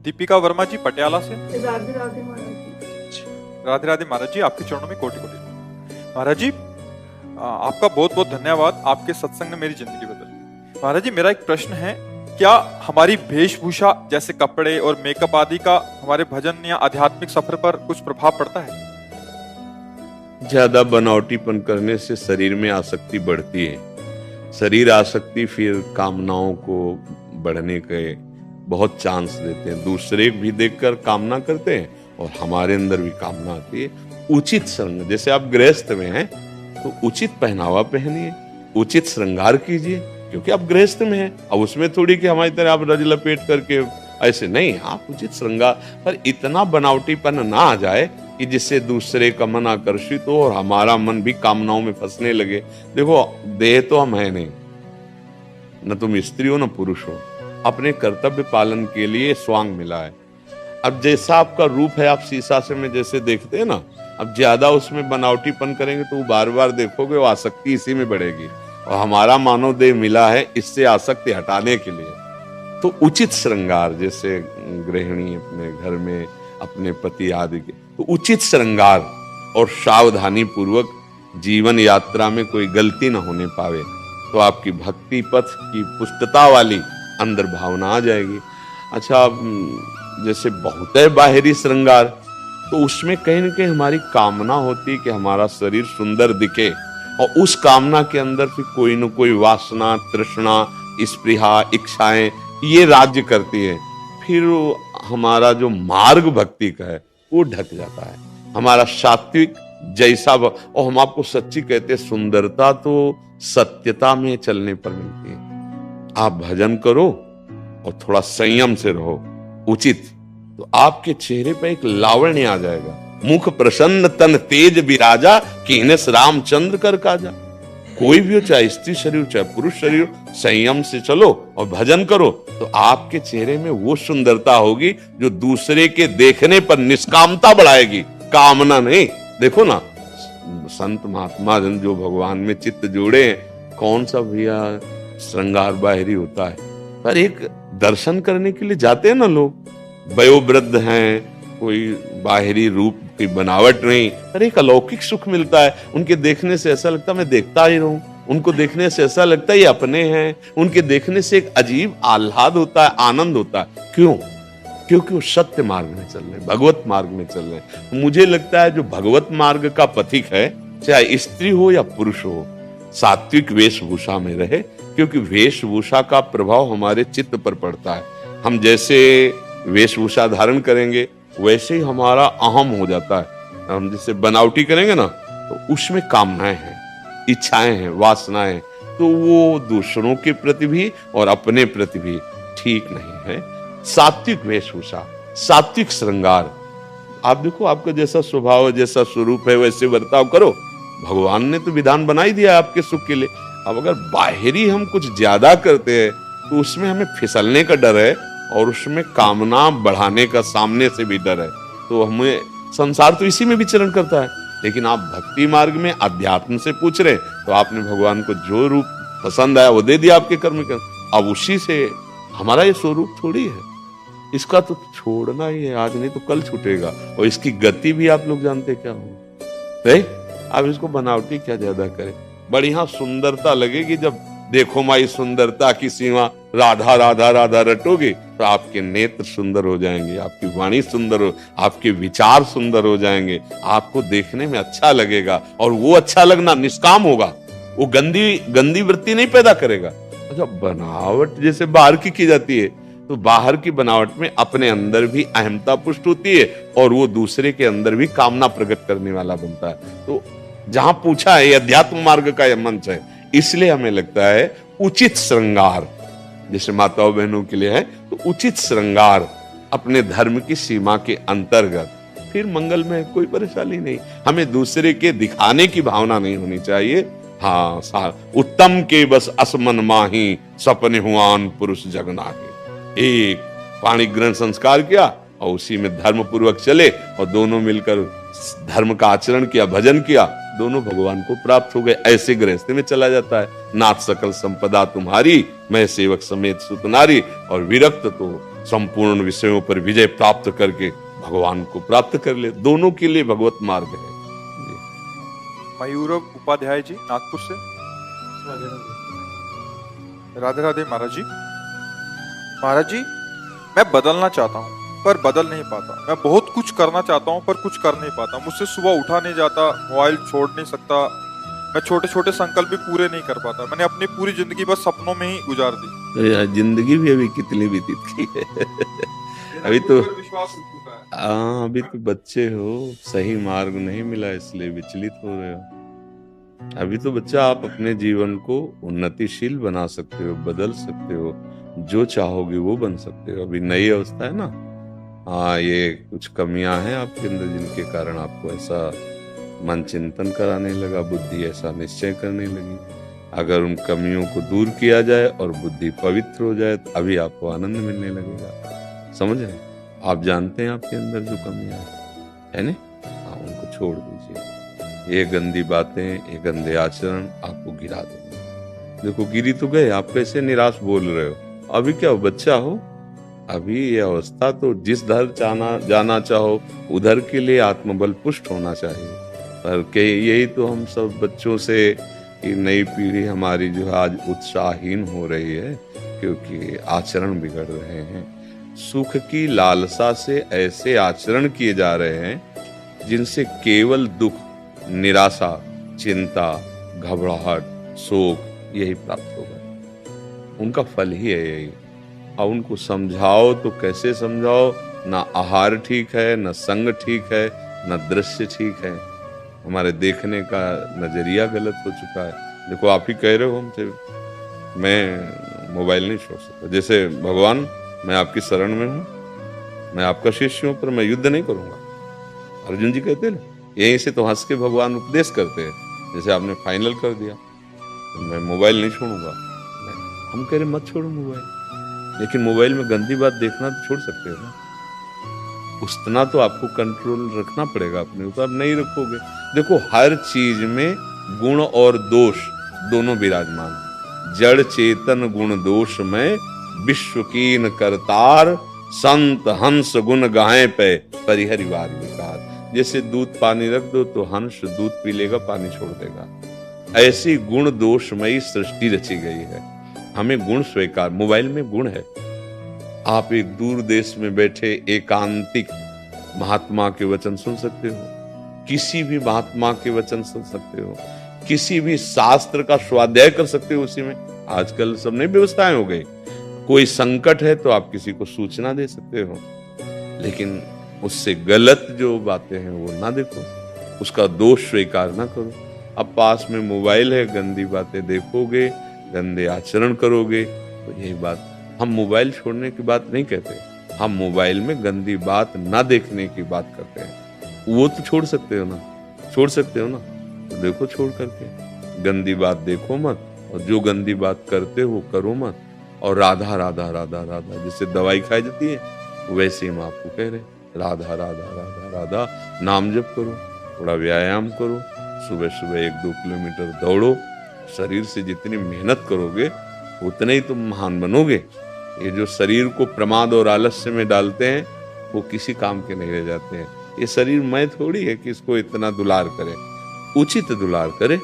दीपिका वर्मा जी पटियाला से। राधे राधे महाराज जी। राधे राधे महाराज जी, आपके चरणों में कोटि कोटि। महाराज जी आपका बहुत बहुत धन्यवाद, आपके सत्संग ने मेरी जिंदगी बदली। महाराज जी मेरा एक प्रश्न है, क्या हमारी वेशभूषा जैसे कपड़े और मेकअप आदि का हमारे भजन या आध्यात्मिक सफर पर कुछ प्रभाव पड़ता है? ज्यादा बनावटीपन करने से शरीर में आसक्ति बढ़ती है। शरीर आसक्ति फिर कामनाओं को बढ़ने के बहुत चांस देते हैं। दूसरे भी देखकर कामना करते हैं और हमारे अंदर भी कामना आती है। उचित श्रृंगार, जैसे आप गृहस्थ में हैं तो उचित पहनावा पहनिए, उचित श्रृंगार कीजिए, क्योंकि आप गृहस्थ में हैं। अब उसमें थोड़ी कि हमारी तरह आप रज लपेट करके ऐसे नहीं, आप उचित श्रृंगार, पर इतना बनावटीपन ना आ जाए कि जिससे दूसरे का मन आकर्षित हो और हमारा मन भी कामनाओं में फंसने लगे। देखो, देह तो हम है नहीं, न तुम स्त्री हो न पुरुष हो, अपने कर्तव्य पालन के लिए स्वांग मिला है। अब जैसा आपका रूप है, आप शीशा से में जैसे देखते हैं ना, अब ज्यादा उसमें बनावटीपन करेंगे तो बार बार देखोगे, वो आसक्ति इसी में बढ़ेगी। और हमारा मानव देह मिला है इससे आसक्ति हटाने के लिए। तो उचित श्रृंगार, जैसे गृहिणी अपने घर में अपने पति आदि के, तो उचित श्रृंगार और सावधानी पूर्वक जीवन यात्रा में कोई गलती न होने पावे, तो आपकी भक्ति पथ की पुष्टता वाली अंदर भावना आ जाएगी। अच्छा, जैसे बहुत है बाहरी श्रृंगार, तो उसमें कहीं न कहीं हमारी कामना होती है कि हमारा शरीर सुंदर दिखे, और उस कामना के अंदर फिर कोई न कोई वासना, तृष्णा, स्पृहा, इच्छाएं ये राज्य करती है। फिर हमारा जो मार्ग भक्ति का है वो ढक जाता है। हमारा सात्विक जैसा और हम आपको सच्ची कहते हैं, सुंदरता तो सत्यता में चलने पर मिलती है। आप भजन करो और थोड़ा संयम से रहो उचित, तो आपके चेहरे पे एक लावण्य आ जाएगा। मुख प्रसन्न तन तेज विराजा, कीनस रामचंद्र कर काजा। कोई भी हो, चाहे स्त्री शरीर चाहे पुरुष शरीर, संयम से चलो और भजन करो, तो आपके चेहरे में वो सुंदरता होगी जो दूसरे के देखने पर निष्कामता बढ़ाएगी, कामना नहीं। देखो ना, संत महात्मा जन जो भगवान में चित्त जोड़े हैं, कौन सा भैया श्रृंगार बाहरी होता है, पर एक दर्शन करने के लिए जाते हैं ना लोग, वयोवृद्ध हैं, कोई बाहरी रूप की बनावट नहीं, पर एक अलौकिक सुख मिलता है। उनके देखने से ऐसा लगता है मैं देखता ही रहूं, उनको देखने से ऐसा लगता है ये अपने हैं, उनके देखने से एक अजीब आह्लाद होता है, आनंद होता है। क्यों? क्योंकि वो सत्य मार्ग में चल रहे, भगवत मार्ग में चल रहे। मुझे लगता है जो भगवत मार्ग का पथिक है, चाहे स्त्री हो या पुरुष हो, सात्विक वेशभूषा में रहे, क्योंकि वेशभूषा का प्रभाव हमारे चित्त पर पड़ता है। हम जैसे वेशभूषा धारण करेंगे वैसे ही हमारा अहम हो जाता है। हम जैसे बनावटी करेंगे ना, तो उसमें कामनाएं हैं, इच्छाएं हैं, वासनाएं, तो वो दूसरों के प्रति भी और अपने प्रति भी ठीक नहीं है। सात्विक वेशभूषा, सात्विक श्रृंगार, आप देखो आपका जैसा स्वभाव, जैसा स्वरूप है वैसे बर्ताव करो। भगवान ने तो विधान बना ही दिया है आपके सुख के लिए। अब अगर बाहरी हम कुछ ज्यादा करते हैं तो उसमें हमें फिसलने का डर है और उसमें कामना बढ़ाने का सामने से भी डर है। तो हमें संसार तो इसी में विचरण करता है। लेकिन आप भक्ति मार्ग में अध्यात्म से पूछ रहे, तो आपने भगवान को जो रूप पसंद आया वो दे दिया आपके कर्म के। अब उसी से हमारा ये स्वरूप थोड़ी है, इसका तो छोड़ना ही है, आज नहीं तो कल छूटेगा। और इसकी गति भी आप लोग जानते क्या हो, आप इसको बनावटी क्या ज्यादा करें। बढ़िया सुंदरता लगेगी जब देखो माई सुंदरता की सीमा, राधा राधा राधा रटोगे तो आपके नेत्र सुंदर हो जाएंगे, आपकी वाणी सुंदर हो, आपके विचार सुंदर हो जाएंगे, आपको देखने में अच्छा लगेगा। और वो अच्छा लगना निष्काम होगा, वो गंदी वृत्ति नहीं पैदा करेगा। अच्छा, बनावट जैसे बाहर की जाती है, तो बाहर की बनावट में अपने अंदर भी अहमता पुष्ट होती है और वो दूसरे के अंदर भी कामना प्रकट करने वाला बनता है। तो जहां पूछा है, अध्यात्म मार्ग का यह मंच है, इसलिए हमें लगता है उचित श्रृंगार जैसे माताओं बहनों के लिए है, तो उचित श्रृंगार अपने धर्म की सीमा के अंतर्गत, फिर मंगल में कोई परेशानी नहीं। हमें दूसरे के दिखाने की भावना नहीं होनी चाहिए। हाँ, उत्तम के बस असमन माही, सपने हुआन पुरुष जगनाही। एक पाणी ग्रहण संस्कार किया और उसी में धर्म पूर्वक चले और दोनों मिलकर धर्म का आचरण किया, भजन किया, दोनों भगवान को प्राप्त हो गए। ऐसे गृहस्थी में चला जाता है। नाथ सकल संपदा तुम्हारी, मैं सेवक समेत सुत नारी, और विरक्त तो संपूर्ण विषयों पर विजय प्राप्त करके भगवान को प्राप्त कर ले। दोनों के लिए भगवत मार्ग है। मयूरव उपाध्याय जी नागपुर से। राधे राधे महाराज जी। महाराज जी, मैं बदलना चाहता हूँ पर बदल नहीं पाता। मैं बहुत कुछ करना चाहता हूँ पर कुछ कर नहीं पाता। मुझसे सुबह उठा नहीं जाता, मोबाइल छोड़ नहीं सकता। मैं छोटे छोटे संकल्प भी पूरे नहीं कर पाता। मैंने अपनी पूरी जिंदगी बस सपनों में ही गुजार दी। यार जिंदगी भी अभी कितनी व्यतीत की है। अभी तो विश्वास उठ चुका है। हाँ, अभी तो बच्चे हो, सही मार्ग नहीं मिला इसलिए विचलित हो रहे हो। अभी तो बच्चा, आप अपने जीवन को उन्नतिशील बना सकते हो, बदल सकते हो, जो चाहोगे वो बन सकते हो। अभी नई अवस्था है ना। हाँ, ये कुछ कमियां हैं आपके अंदर जिनके कारण आपको ऐसा मन चिंतन कराने लगा, बुद्धि ऐसा निश्चय करने लगी। अगर उन कमियों को दूर किया जाए और बुद्धि पवित्र हो जाए तो अभी आपको आनंद मिलने लगेगा। समझ रहे? आप जानते हैं आपके अंदर जो कमियां है ना, हाँ, उनको छोड़ दीजिए। ये गंदी बातें, ये गंदे आचरण आपको गिरा देंगे। देखो, गिरी तो गए, आप कैसे निराश बोल रहे हो? अभी क्या हो, बच्चा हो। अभी ये अवस्था तो जिस दर जाना चाहो उधर के लिए आत्मबल पुष्ट होना चाहिए। पर यही तो हम सब बच्चों से, कि नई पीढ़ी हमारी जो है आज उत्साहहीन हो रही है, क्योंकि आचरण बिगड़ रहे हैं। सुख की लालसा से ऐसे आचरण किए जा रहे हैं जिनसे केवल दुख, निराशा, चिंता, घबराहट, शोक यही प्राप्त होगा। उनका फल ही है यही। अब उनको समझाओ तो कैसे समझाओ? ना आहार ठीक है, ना संग ठीक है, ना दृश्य ठीक है। हमारे देखने का नजरिया गलत हो चुका है। देखो, आप ही कह रहे हो हमसे, मैं मोबाइल नहीं छोड़ सकता। जैसे भगवान, मैं आपकी शरण में हूँ, मैं आपका शिष्य हूँ, पर मैं युद्ध नहीं करूंगा। अर्जुन जी कहते हैं, यहीं से तो हंस के भगवान उपदेश करते हैं। जैसे आपने फाइनल कर दिया, तो मैं मोबाइल नहीं छोड़ूंगा। हम कह रहे मत छोड़ो मोबाइल, लेकिन मोबाइल में गंदी बात देखना तो छोड़ सकते हो ना। उतना तो आपको कंट्रोल रखना पड़ेगा अपने ऊपर। आप नहीं रखोगे, देखो हर चीज में गुण और दोष दोनों विराजमान है। जड़ चेतन गुण दोष में विश्व कीन करतार, संत हंस गुण गाहे पे परिहरिवार विकार। जैसे दूध पानी रख दो तो हंस दूध पी लेगा, पानी छोड़ देगा। ऐसी गुण दोषमयी सृष्टि रची गई है। हमें गुण स्वीकार, मोबाइल में गुण है। आप एक दूर देश में बैठे एकांतिक महात्मा के वचन सुन सकते हो, किसी भी महात्मा के वचन सुन सकते हो, किसी भी शास्त्र का स्वाध्याय कर सकते हो उसी में। आजकल सब नई व्यवस्थाएं हो गई। कोई संकट है तो आप किसी को सूचना दे सकते हो, लेकिन उससे गलत जो बातें हैं वो ना देखो, उसका दोष स्वीकार ना करो। अब पास में मोबाइल है, गंदी बातें देखोगे, गंदे आचरण करोगे, तो यही बात। हम मोबाइल छोड़ने की बात नहीं कहते, हम मोबाइल में गंदी बात ना देखने की बात करते हैं। वो तो छोड़ सकते हो ना, छोड़ सकते हो ना, तो देखो छोड़ करके। गंदी बात देखो मत, और जो गंदी बात करते हो करो मत। और राधा राधा राधा राधा, जैसे दवाई खाई जाती है वैसे हम आपको कह रहे, राधा राधा राधा राधा नाम जप करो, थोड़ा व्यायाम करो, सुबह सुबह 1-2 किलोमीटर दौड़ो। शरीर से जितनी मेहनत करोगे उतने ही तुम महान बनोगे। ये जो शरीर को प्रमाद और आलस्य में डालते हैं वो किसी काम के नहीं रह जाते हैं। ये शरीर मैं थोड़ी है कि इसको इतना दुलार करे, उचित दुलार करे,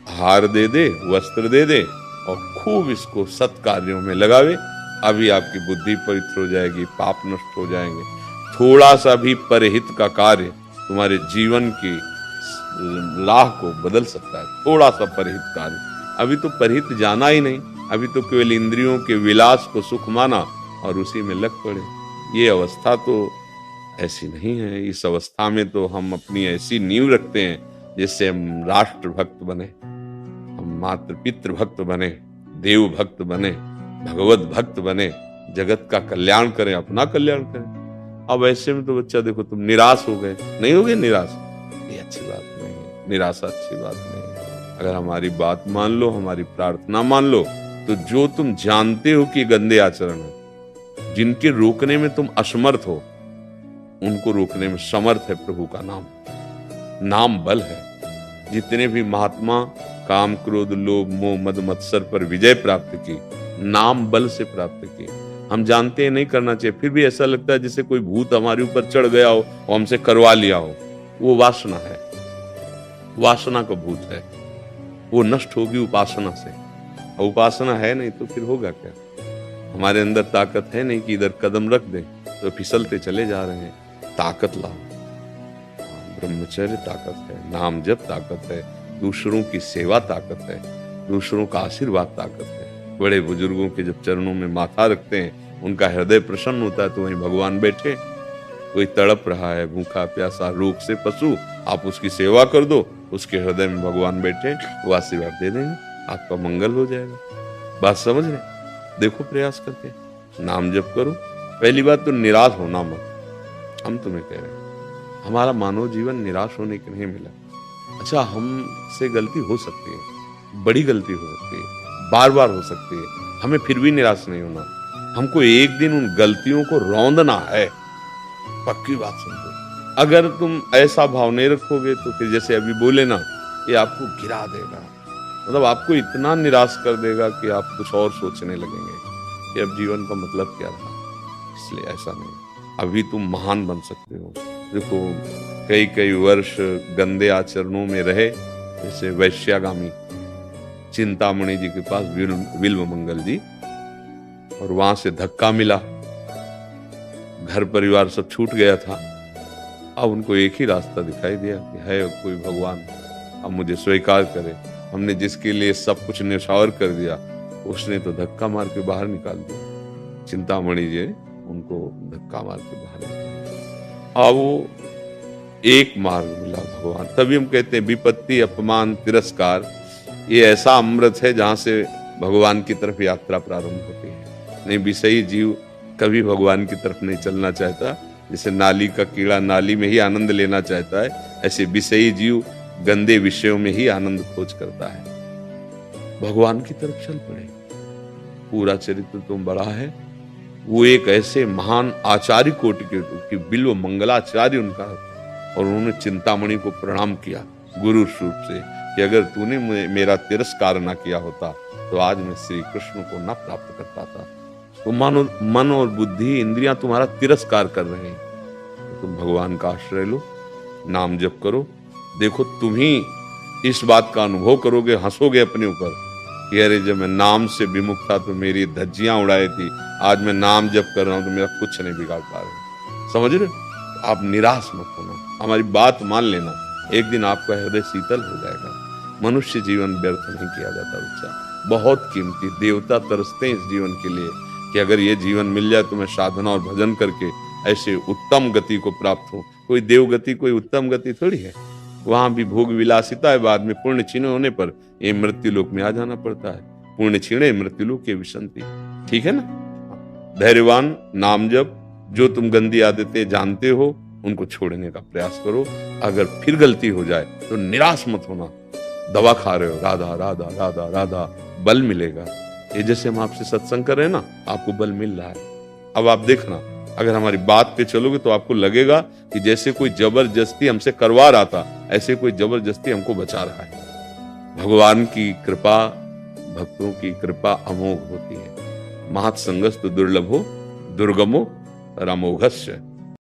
आहार दे दे, वस्त्र दे दे, और खूब इसको सत्कार्यों में लगावे। अभी आपकी बुद्धि पवित्र हो जाएगी, पाप नष्ट हो जाएंगे। थोड़ा सा भी परहित का कार्य तुम्हारे जीवन की लाह को बदल सकता है। थोड़ा सा परहित कार्य। अभी तो परहित जाना ही नहीं, अभी तो केवल इंद्रियों के विलास को सुख माना और उसी में लग पड़े। ये अवस्था तो ऐसी नहीं है। इस अवस्था में तो हम अपनी ऐसी नींव रखते हैं जिससे हम राष्ट्र भक्त बने, हम मातृ पितृ भक्त बने, देव भक्त बने, भगवत भक्त बने, जगत का कल्याण करें, अपना कल्याण करें। अब ऐसे में तो बच्चा, देखो तुम निराश हो गए, नहीं हो गए निराश, ये अच्छी बात नहीं है। निराशा अच्छी बात नहीं है। अगर हमारी बात मान लो, हमारी प्रार्थना मान लो, तो जो तुम जानते हो कि गंदे आचरण है, जिनके रोकने में तुम असमर्थ हो, उनको रोकने में समर्थ है प्रभु का नाम। नाम बल है। जितने भी महात्मा काम क्रोध लोभ मोह मद मत्सर पर विजय प्राप्त की, नाम बल से प्राप्त की। हम जानते हैं नहीं करना चाहिए, फिर भी ऐसा लगता है जैसे कोई भूत हमारे ऊपर चढ़ गया हो और हमसे करवा लिया हो। वो वासना है, वासना का भूत है, वो नष्ट होगी उपासना से। और उपासना है नहीं तो फिर होगा क्या? हमारे अंदर ताकत है नहीं कि इधर कदम रख दें तो फिसलते चले जा रहे हैं। ताकत लाओ, ब्रह्मचर्य ताकत है, नाम जप ताकत है, दूसरों की सेवा ताकत है, दूसरों का आशीर्वाद ताकत है। बड़े बुजुर्गों के जब चरणों में माथा रखते हैं, उनका हृदय प्रसन्न होता है, तो वहीं भगवान बैठे। कोई तड़प रहा है, भूखा प्यासा, रोग से पशु, आप उसकी सेवा कर दो, उसके हृदय में भगवान बैठे, वो आशीर्वाद दे देंगे, आपका मंगल हो जाएगा। बात समझ रहे? देखो प्रयास करके नाम जप करो। पहली बात तो निराश होना मत। हम तुम्हें कह रहे हैं, हमारा मानव जीवन निराश होने के नहीं मिला। अच्छा, हमसे गलती हो सकती है, बड़ी गलती हो सकती है, बार बार हो सकती है, हमें फिर भी निराश नहीं होना। हमको एक दिन उन गलतियों को रौंदना है। पक्की बात समझो। अगर तुम ऐसा भाव नहीं रखोगे तो फिर जैसे अभी बोले ना, ये आपको गिरा देगा, मतलब आपको इतना निराश कर देगा कि आप कुछ और सोचने लगेंगे कि अब जीवन का मतलब क्या रहा। इसलिए ऐसा नहीं, अभी तुम महान बन सकते हो। देखो, कई कई वर्ष गंदे आचरणों में रहे, जैसे वैश्यागामी चिंतामणि जी के पास विल्व मंगल जी, और वहां से धक्का मिला, घर परिवार सब छूट गया था। अब उनको एक ही रास्ता दिखाई दिया कि है कोई भगवान, अब मुझे स्वीकार करे। हमने जिसके लिए सब कुछ न्यौछावर कर दिया, उसने तो धक्का मार के बाहर निकाल दिया। चिंतामणि जी उनको धक्का मार के बाहर निकाल। अब वो एक मार्ग मिला भगवान। तभी हम कहते हैं विपत्ति, अपमान, तिरस्कार, ये ऐसा अमृत है जहां से भगवान की तरफ यात्रा प्रारंभ होती है। नहीं, विषयी जीव कभी भगवान की तरफ नहीं चलना चाहता। जैसे नाली का कीड़ा नाली में ही आनंद लेना चाहता है, ऐसे विषयी जीव गंदे विषयों में ही आनंद खोज करता है। भगवान की तरफ चल पड़े। पूरा चरित्र तुम बड़ा है। वो एक ऐसे महान आचार्य कोटि के बिल्व मंगलाचार्य उनका, और उन्होंने चिंतामणि को प्रणाम किया गुरु रूप से कि अगर तूने मेरा तिरस्कार ना किया होता तो आज मैं श्री कृष्ण को ना प्राप्त कर पाता। तो मानो मन और बुद्धि, इंद्रियां तुम्हारा तिरस्कार कर रहे हैं, तो तुम भगवान का आश्रय लो, नाम जप करो। देखो, तुम ही इस बात का अनुभव करोगे, हंसोगे अपने ऊपर कि अरे जब मैं नाम से विमुख था तो मेरी धज्जियां उड़ाई थी, आज मैं नाम जप कर रहा हूं तो मेरा कुछ नहीं बिगाड़ पा रहे। समझ रहे? आप निराश मत होना, हमारी बात मान लेना, एक दिन आपका हृदय शीतल हो जाएगा। मनुष्य जीवन व्यर्थ नहीं किया जाता बच्चा, बहुत कीमती। देवता तरसते हैं इस जीवन के लिए कि अगर ये जीवन मिल जाए तो मैं साधना और भजन करके ऐसे उत्तम गति को प्राप्त हो। कोई देव गति, कोई उत्तम गति थोड़ी है। वहां भी भोग विलासिता है, बाद में पुण्य क्षीण होने पर ये मृत्यु लोक में आ जाना पड़ता है। पुण्य क्षीणे मृत्यु लोक के विशंति। ठीक है ना? धैर्यवान, नाम जप, जो तुम गंदी आदतें जानते हो उनको छोड़ने का प्रयास करो। अगर फिर गलती हो जाए तो निराश मत होना। दवा खा रहे हो, राधा राधा राधा राधा, बल मिलेगा। ये जैसे हम आपसे सत्संग कर रहे हैं ना, आपको बल मिल रहा है। अब आप देखना, अगर हमारी बात पे चलोगे तो आपको लगेगा कि जैसे कोई जबरदस्ती हमसे करवा रहा था, ऐसे कोई जबरदस्ती हमको बचा रहा है। भगवान की कृपा, भक्तों की कृपा अमोघ होती है। महत् संगस्तु दुर्लभो दुर्गमो रामोघस्य।